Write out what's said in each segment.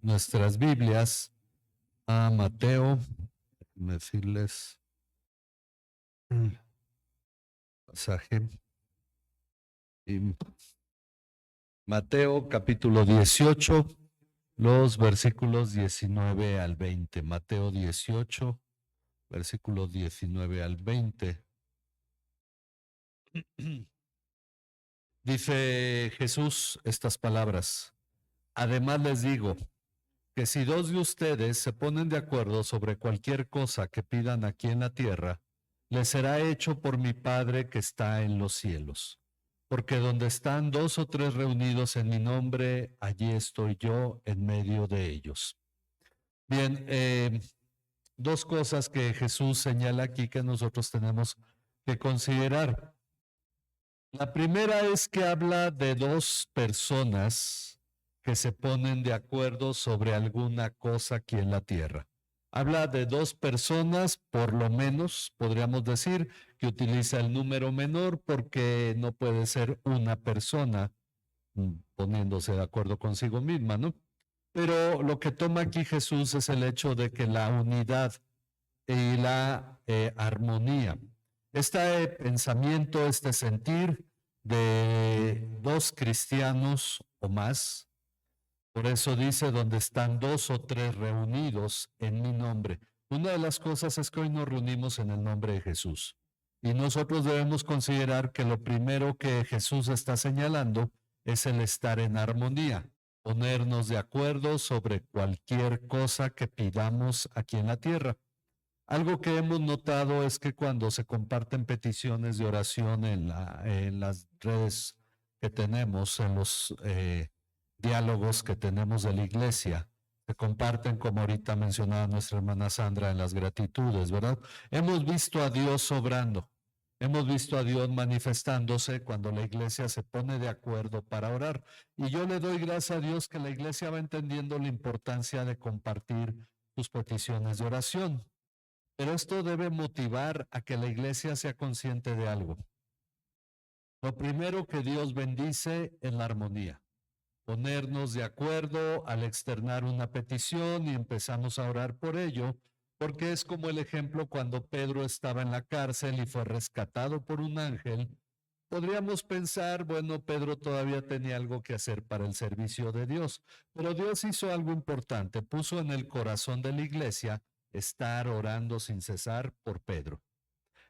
nuestras Biblias a Mateo, déjenme decirles pasaje. Y Mateo capítulo 18, los versículos 19 al 20. Mateo 18, versículos 19 al 20. Dice Jesús estas palabras: además les digo que si dos de ustedes se ponen de acuerdo sobre cualquier cosa que pidan aquí en la tierra, les será hecho por mi Padre que está en los cielos. Porque donde están dos o tres reunidos en mi nombre, allí estoy yo en medio de ellos. Bien, dos cosas que Jesús señala aquí que nosotros tenemos que considerar. La primera es que habla de dos personas que se ponen de acuerdo sobre alguna cosa aquí en la tierra. Habla de dos personas, por lo menos, podríamos decir, que utiliza el número menor porque no puede ser una persona poniéndose de acuerdo consigo misma, ¿no? Pero lo que toma aquí Jesús es el hecho de que la unidad y la armonía, este pensamiento, este sentir de dos cristianos o más, por eso dice, donde están dos o tres reunidos en mi nombre. Una de las cosas es que hoy nos reunimos en el nombre de Jesús. Y nosotros debemos considerar que lo primero que Jesús está señalando es el estar en armonía, ponernos de acuerdo sobre cualquier cosa que pidamos aquí en la tierra. Algo que hemos notado es que cuando se comparten peticiones de oración en las redes que tenemos, en los diálogos que tenemos de la iglesia, se comparten, como ahorita mencionaba nuestra hermana Sandra, en las gratitudes, ¿verdad? Hemos visto a Dios obrando, hemos visto a Dios manifestándose cuando la iglesia se pone de acuerdo para orar. Y yo le doy gracias a Dios que la iglesia va entendiendo la importancia de compartir sus peticiones de oración. Pero esto debe motivar a que la iglesia sea consciente de algo. Lo primero que Dios bendice es la armonía. Ponernos de acuerdo al externar una petición y empezamos a orar por ello, porque es como el ejemplo cuando Pedro estaba en la cárcel y fue rescatado por un ángel. Podríamos pensar, bueno, Pedro todavía tenía algo que hacer para el servicio de Dios, pero Dios hizo algo importante, puso en el corazón de la iglesia estar orando sin cesar por Pedro.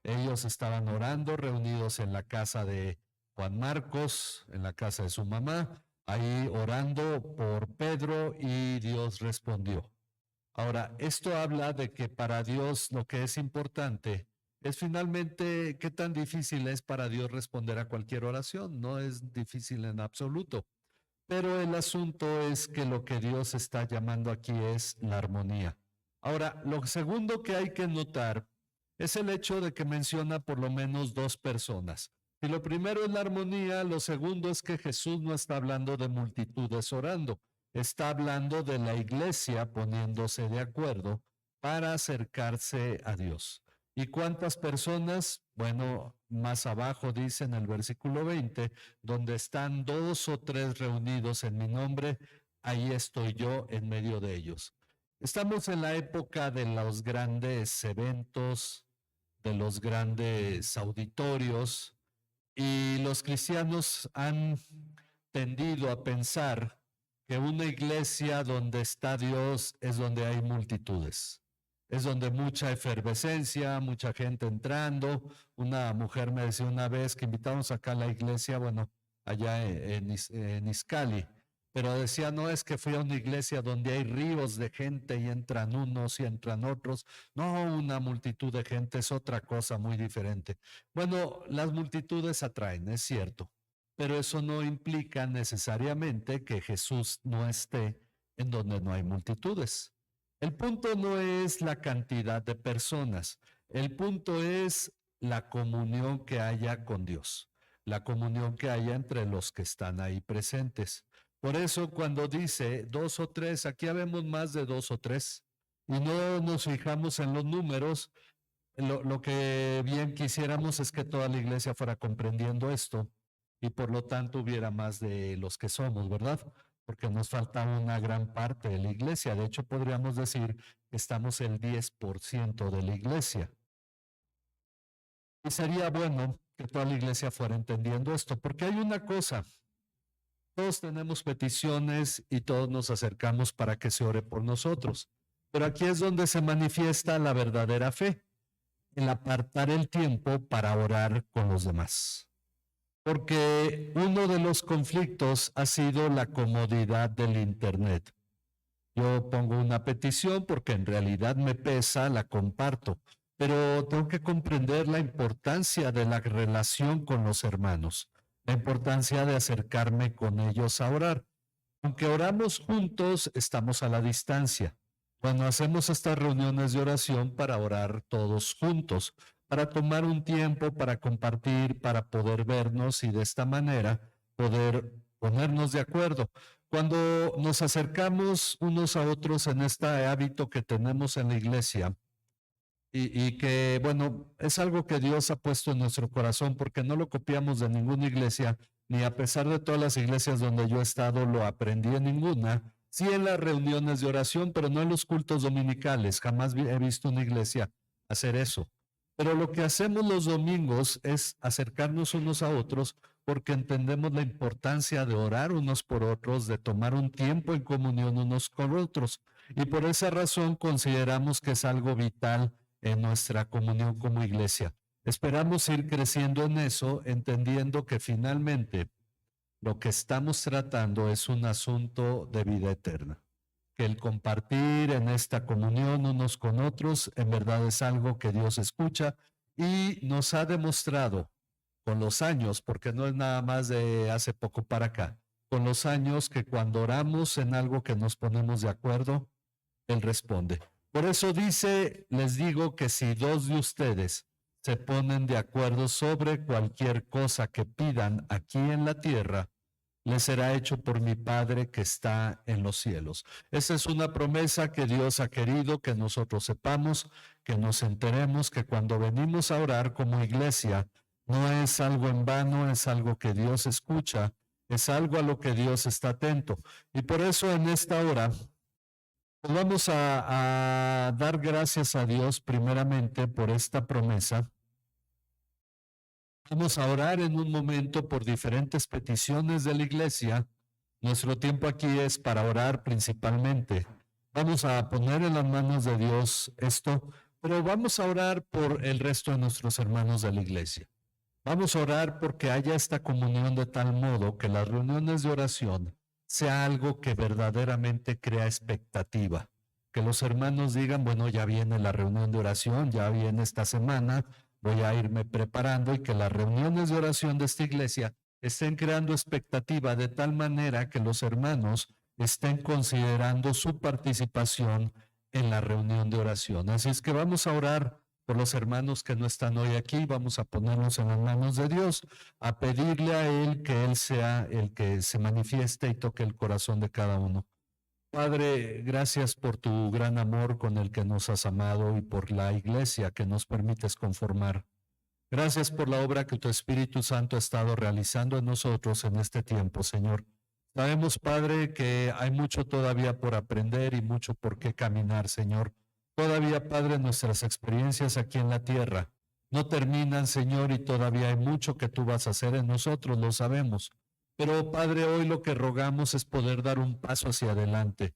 Ellos estaban orando reunidos en la casa de Juan Marcos, en la casa de su mamá, ahí orando por Pedro y Dios respondió. Ahora, esto habla de que para Dios lo que es importante es finalmente qué tan difícil es para Dios responder a cualquier oración. No es difícil en absoluto. Pero el asunto es que lo que Dios está llamando aquí es la armonía. Ahora, lo segundo que hay que notar es el hecho de que menciona por lo menos dos personas. Y lo primero es la armonía, lo segundo es que Jesús no está hablando de multitudes orando, está hablando de la iglesia poniéndose de acuerdo para acercarse a Dios. ¿Y cuántas personas? Bueno, más abajo dice en el versículo 20, donde están dos o tres reunidos en mi nombre, ahí estoy yo en medio de ellos. Estamos en la época de los grandes eventos, de los grandes auditorios, y los cristianos han tendido a pensar que una iglesia donde está Dios es donde hay multitudes. Es donde mucha efervescencia, mucha gente entrando. Una mujer me decía una vez que invitamos acá a la iglesia, bueno, allá en Izcali, pero decía, no es que fui a una iglesia donde hay ríos de gente y entran unos y entran otros. No, una multitud de gente es otra cosa muy diferente. Bueno, las multitudes atraen, es cierto, pero eso no implica necesariamente que Jesús no esté en donde no hay multitudes. El punto no es la cantidad de personas, el punto es la comunión que haya con Dios, la comunión que haya entre los que están ahí presentes. Por eso cuando dice dos o tres, aquí habemos más de dos o tres y no nos fijamos en los números, lo que bien quisiéramos es que toda la iglesia fuera comprendiendo esto y por lo tanto hubiera más de los que somos, ¿verdad? porque nos falta una gran parte de la iglesia. De hecho, podríamos decir que estamos el 10% de la iglesia. Y sería bueno que toda la iglesia fuera entendiendo esto, porque hay una cosa, todos tenemos peticiones y todos nos acercamos para que se ore por nosotros, pero aquí es donde se manifiesta la verdadera fe, el apartar el tiempo para orar con los demás. Porque uno de los conflictos ha sido la comodidad del Internet. Yo pongo una petición porque en realidad me pesa, la comparto, pero tengo que comprender la importancia de la relación con los hermanos, la importancia de acercarme con ellos a orar. Aunque oramos juntos, estamos a la distancia. Cuando hacemos estas reuniones de oración para orar todos juntos, para tomar un tiempo, para compartir, para poder vernos y de esta manera poder ponernos de acuerdo. Cuando nos acercamos unos a otros en este hábito que tenemos en la iglesia, y que, bueno, es algo que Dios ha puesto en nuestro corazón porque no lo copiamos de ninguna iglesia, ni a pesar de todas las iglesias donde yo he estado, lo aprendí en ninguna. Sí en las reuniones de oración, pero no en los cultos dominicales. Jamás he visto una iglesia hacer eso. Pero lo que hacemos los domingos es acercarnos unos a otros porque entendemos la importancia de orar unos por otros, de tomar un tiempo en comunión unos con otros. Y por esa razón consideramos que es algo vital en nuestra comunión como iglesia. Esperamos ir creciendo en eso, entendiendo que finalmente lo que estamos tratando es un asunto de vida eterna. Que el compartir en esta comunión unos con otros en verdad es algo que Dios escucha y nos ha demostrado con los años, porque no es nada más de hace poco para acá, con los años que cuando oramos en algo que nos ponemos de acuerdo, Él responde. Por eso dice, les digo que si dos de ustedes se ponen de acuerdo sobre cualquier cosa que pidan aquí en la tierra, les será hecho por mi Padre que está en los cielos. Esa es una promesa que Dios ha querido que nosotros sepamos, que nos enteremos que cuando venimos a orar como iglesia, no es algo en vano, es algo que Dios escucha, es algo a lo que Dios está atento. Y por eso en esta hora pues vamos a dar gracias a Dios primeramente por esta promesa. Vamos a orar en un momento por diferentes peticiones de la iglesia. Nuestro tiempo aquí es para orar principalmente. Vamos a poner en las manos de Dios esto, pero vamos a orar por el resto de nuestros hermanos de la iglesia. Vamos a orar porque haya esta comunión de tal modo que las reuniones de oración sea algo que verdaderamente crea expectativa. Que los hermanos digan, bueno, ya viene la reunión de oración, ya viene esta semana, voy a irme preparando y que las reuniones de oración de esta iglesia estén creando expectativa de tal manera que los hermanos estén considerando su participación en la reunión de oración. Así es que vamos a orar por los hermanos que no están hoy aquí, vamos a ponernos en las manos de Dios, a pedirle a Él que Él sea el que se manifieste y toque el corazón de cada uno. Padre, gracias por tu gran amor con el que nos has amado y por la iglesia que nos permites conformar. Gracias por la obra que tu Espíritu Santo ha estado realizando en nosotros en este tiempo, Señor. Sabemos, Padre, que hay mucho todavía por aprender y mucho por qué caminar, Señor. Todavía, Padre, nuestras experiencias aquí en la tierra no terminan, Señor, y todavía hay mucho que tú vas a hacer en nosotros, lo sabemos. Pero, Padre, hoy lo que rogamos es poder dar un paso hacia adelante,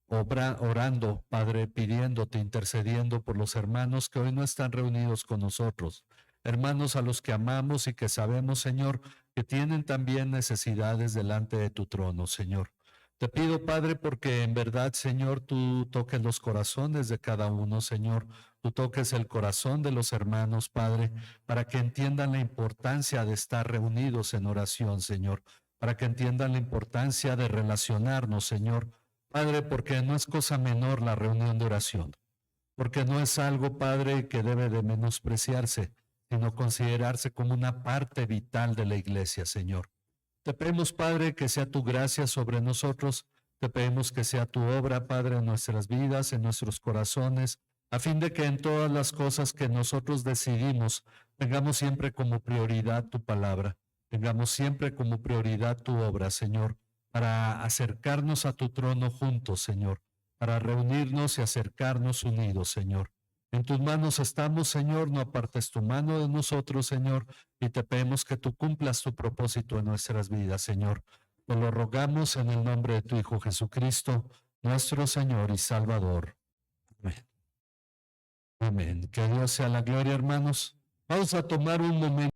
orando, Padre, pidiéndote, intercediendo por los hermanos que hoy no están reunidos con nosotros. Hermanos a los que amamos y que sabemos, Señor, que tienen también necesidades delante de tu trono, Señor. Te pido, Padre, porque en verdad, Señor, tú toques los corazones de cada uno, Señor. Tú toques el corazón de los hermanos, Padre, para que entiendan la importancia de estar reunidos en oración, Señor. Para que entiendan la importancia de relacionarnos, Señor. Padre, porque no es cosa menor la reunión de oración. Porque no es algo, Padre, que debe de menospreciarse, sino considerarse como una parte vital de la iglesia, Señor. Te pedimos, Padre, que sea tu gracia sobre nosotros. Te pedimos que sea tu obra, Padre, en nuestras vidas, en nuestros corazones, a fin de que en todas las cosas que nosotros decidimos, tengamos siempre como prioridad tu palabra, tengamos siempre como prioridad tu obra, Señor. para acercarnos a tu trono juntos, Señor, para reunirnos y acercarnos unidos, Señor. En tus manos estamos, Señor, no apartes tu mano de nosotros, Señor, y te pedimos que tú cumplas tu propósito en nuestras vidas, Señor. Te lo rogamos en el nombre de tu Hijo Jesucristo, nuestro Señor y Salvador. Amén. Amén. Que Dios sea la gloria, hermanos. Vamos a tomar un momento.